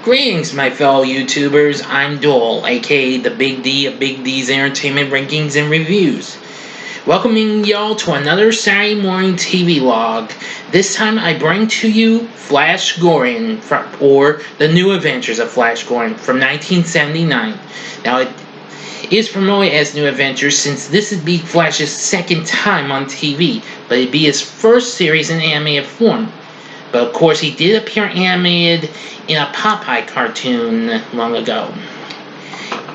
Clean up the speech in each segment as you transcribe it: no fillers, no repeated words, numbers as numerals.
Greetings, my fellow YouTubers. I'm Dole, aka the Big D of Big D's Entertainment Rankings and Reviews. Welcoming y'all to another Saturday Morning TVLog. This time I bring to you Flash Gordon, or The New Adventures of Flash Gordon from 1979. Now, it is promoted as New Adventures since this would be Flash's second time on TV, but it'd be his first series in animated form. But of course, he did appear animated in a Popeye cartoon long ago.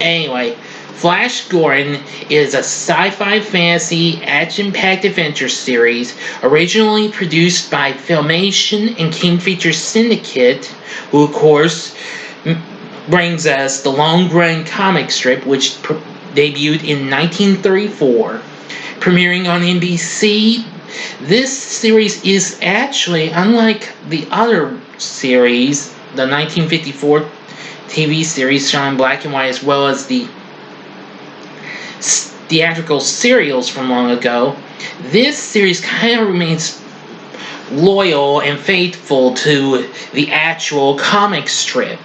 Anyway, Flash Gordon is a sci-fi fantasy action-packed adventure series originally produced by Filmation and King Features Syndicate, who of course brings us the long-running comic strip which debuted in 1934, premiering on NBC. This series is actually, unlike the other series, the 1954 TV series shown in black and white, as well as the theatrical serials from long ago, this series kind of remains loyal and faithful to the actual comic strip.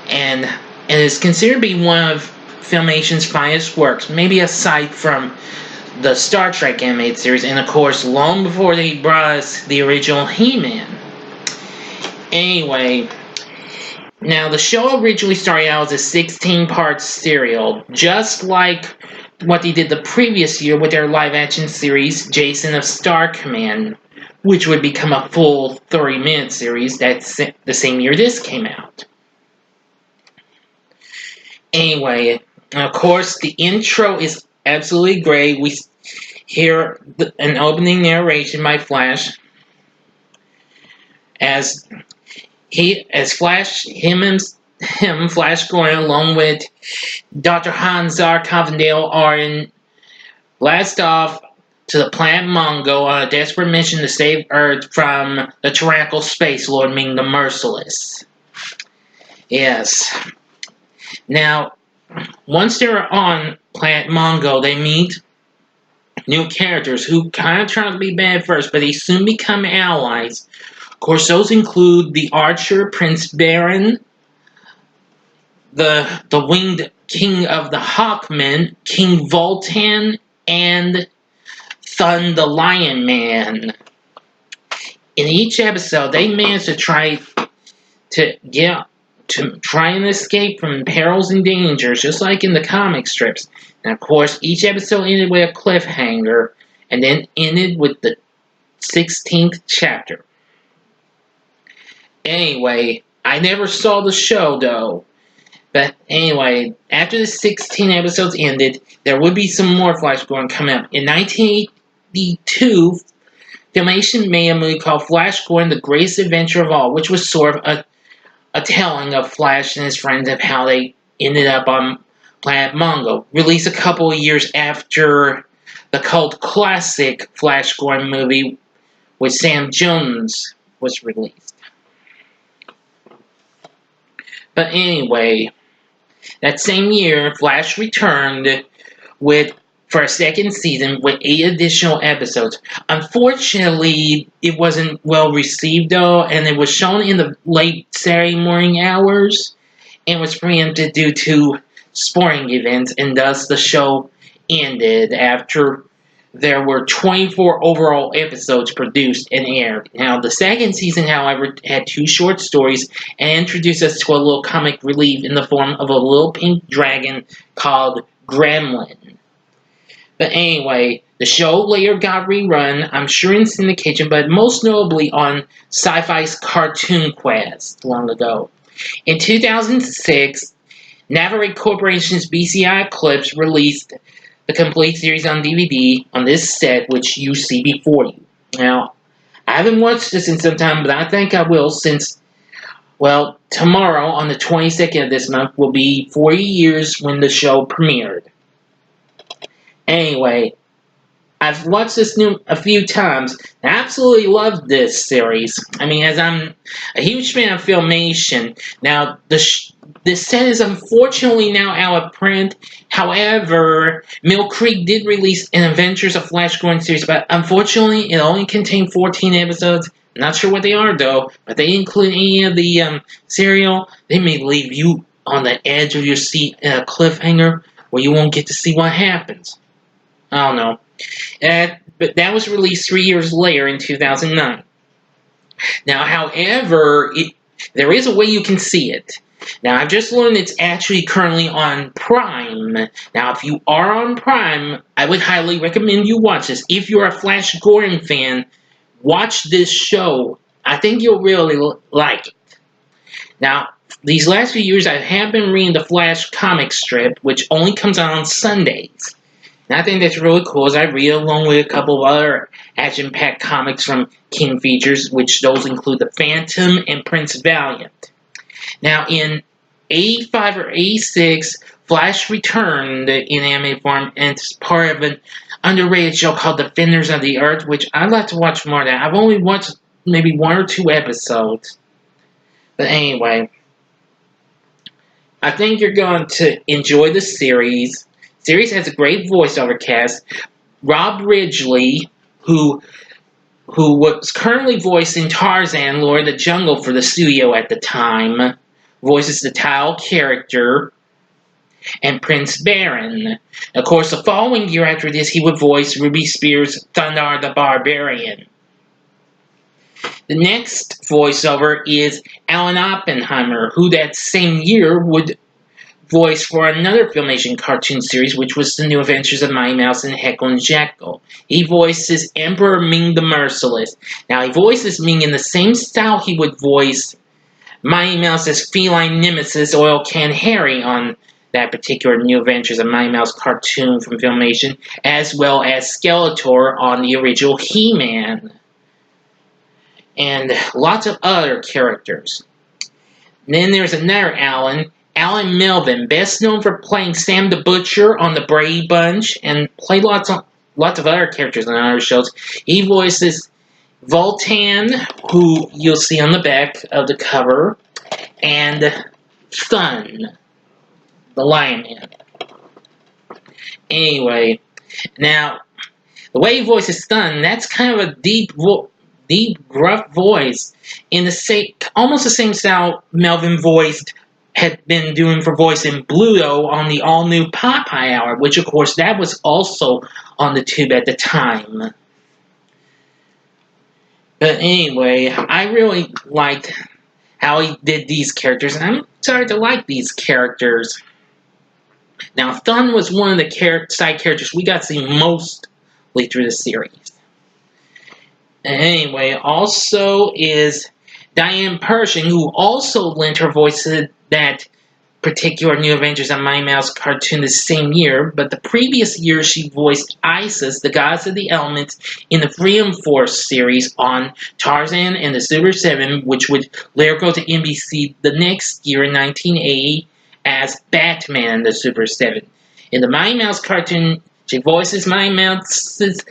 And is considered to be one of Filmation's finest works, maybe aside from the Star Trek animated series, and of course, long before they brought us the original He-Man. Anyway, now the show originally started out as a 16-part serial, just like what they did the previous year with their live-action series, Jason of Star Command, which would become a full 30-minute series that's the same year this came out. Anyway, of course, the intro is absolutely great. We hear an opening narration by Flash as Flash Gordon, along with Dr. Hanzar Covendale, are in blast off to the planet Mongo on a desperate mission to save Earth from the tyrannical space lord Ming the Merciless. Yes. Now, once they're on planet Mongo, they meet new characters who kind of try to be bad first, but they soon become allies. Of course, those include the Archer, Prince Baron, the Winged King of the Hawkmen, King Voltan, and Thun the Lion Man. In each episode, they manage to try and escape from perils and dangers, just like in the comic strips. And of course, each episode ended with a cliffhanger, and then ended with the 16th chapter. Anyway, I never saw the show, though. But anyway, after the 16 episodes ended, there would be some more Flash Gordon coming up. In 1982, Filmation made a movie called Flash Gordon, The Greatest Adventure of All, which was sort of a telling of Flash and his friends of how they ended up on planet Mongo, released a couple of years after the cult classic Flash Gordon movie with Sam Jones was released. But anyway, that same year, Flash returned for a second season with 8 additional episodes. Unfortunately, it wasn't well received, though, and it was shown in the late Saturday morning hours and was preempted due to sporting events, and thus the show ended after there were 24 overall episodes produced and aired. Now, the second season, however, had 2 short stories and introduced us to a little comic relief in the form of a little pink dragon called Gremlin. But anyway, the show later got rerun, I'm sure in syndication, but most notably on Sci-Fi's Cartoon Quest long ago. In 2006, Navarrete Corporation's BCI Eclipse released the complete series on DVD on this set, which you see before you. Now, I haven't watched this in some time, but I think I will, since, well, tomorrow on the 22nd of this month will be 40 years when the show premiered. Anyway, I've watched this a few times, and I absolutely love this series. I mean, as I'm a huge fan of Filmation. Now, this set is unfortunately now out of print. However, Mill Creek did release an Adventures of Flash Gordon series, but unfortunately, it only contained 14 episodes, Not sure what they are though, but they include any of the serial. They may leave you on the edge of your seat in a cliffhanger where you won't get to see what happens. I don't know. But that was released 3 years later in 2009. Now, however, there is a way you can see it. Now, I've just learned it's actually currently on Prime. Now, if you are on Prime, I would highly recommend you watch this. If you're a Flash Gordon fan, watch this show. I think you'll really like it. Now, these last few years, I have been reading the Flash comic strip, which only comes out on Sundays. And I think that's really cool, as I read along with a couple of other action-packed comics from King Features, which those include The Phantom and Prince Valiant. Now, in 85 or 86, Flash returned in anime form, and it's part of an underrated show called Defenders of the Earth, which I'd like to watch more of that. I've only watched maybe 1 or 2 episodes. But anyway, I think you're going to enjoy the series. The series has a great voiceover cast. Rob Ridgely, who was currently voicing Tarzan, Lord of the Jungle for the studio at the time, voices the title character, and Prince Baron. Of course, the following year after this, he would voice Ruby Spears' Thundar the Barbarian. The next voiceover is Alan Oppenheimer, who that same year would voice for another Filmation cartoon series, which was The New Adventures of Mighty Mouse and Heckle and Jekyll. He voices Emperor Ming the Merciless. Now, he voices Ming in the same style he would voice Mighty Mouse's feline nemesis, Oil Can Harry, on that particular New Adventures of Mighty Mouse cartoon from Filmation, as well as Skeletor on the original He-Man. And lots of other characters. Then there's another Alan Melvin, best known for playing Sam the Butcher on the Brady Bunch, and played lots of other characters on other shows. He voices Voltan, who you'll see on the back of the cover, and Thun, the Lion Man. Anyway, now, the way he voices Thun, that's kind of a deep, gruff voice, in almost the same style Melvin had been doing for voicing Bluto on the all-new Popeye Hour, which, of course, that was also on the tube at the time. But anyway, I really liked how he did these characters, and I'm starting to like these characters. Now, Thun was one of the side characters we got to see mostly through the series. And anyway, also is Diane Pershing, who also lent her voice to that particular New Adventures of Mighty Mouse cartoon the same year, but the previous year she voiced Isis, the goddess of the elements, in the Freedom Force series on Tarzan and the Super 7, which would later go to NBC the next year in 1980 as Batman and the Super 7. In the Mighty Mouse cartoon, she voices Mighty Mouse's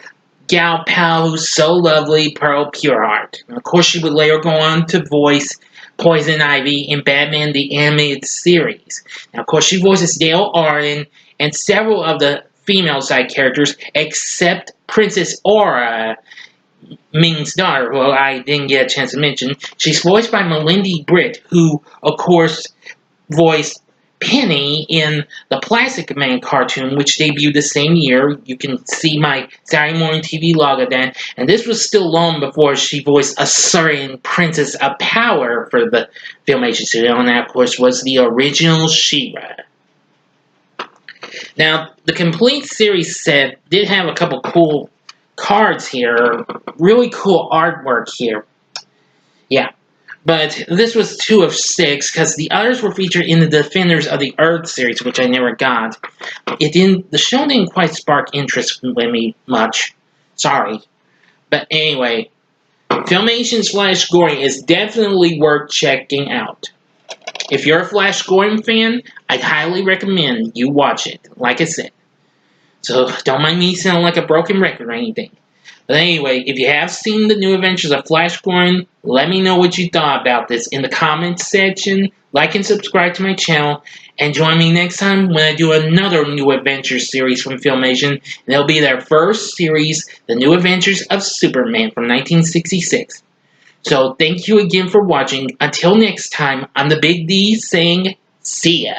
gal pal who's so lovely, Pearl Pureheart. And of course, she would later go on to voice Poison Ivy in Batman the Animated Series. Now, of course, she voices Dale Arden and several of the female side characters, except Princess Aura, Ming's daughter, who I didn't get a chance to mention. She's voiced by Melindy Britt, who, of course, voiced Penny in the Plastic Man cartoon, which debuted the same year. You can see my Saturday Morning TVLog of that. And this was still long before she voiced a certain Princess of Power for the Filmation studio. And that, of course, was the original She-Ra. Now, the complete series set did have a couple cool cards here. Really cool artwork here. Yeah. But this was 2 of 6, because the others were featured in the Defenders of the Earth series, which I never got. The show didn't quite spark interest with me much. Sorry. But anyway, Filmation's Flash Gordon is definitely worth checking out. If you're a Flash Gordon fan, I'd highly recommend you watch it, like I said. So don't mind me sounding like a broken record or anything. But anyway, if you have seen the New Adventures of Flash Gordon, let me know what you thought about this in the comments section. Like and subscribe to my channel. And join me next time when I do another New Adventures series from Filmation. And it'll be their first series, The New Adventures of Superman from 1966. So thank you again for watching. Until next time, I'm the Big D saying see ya.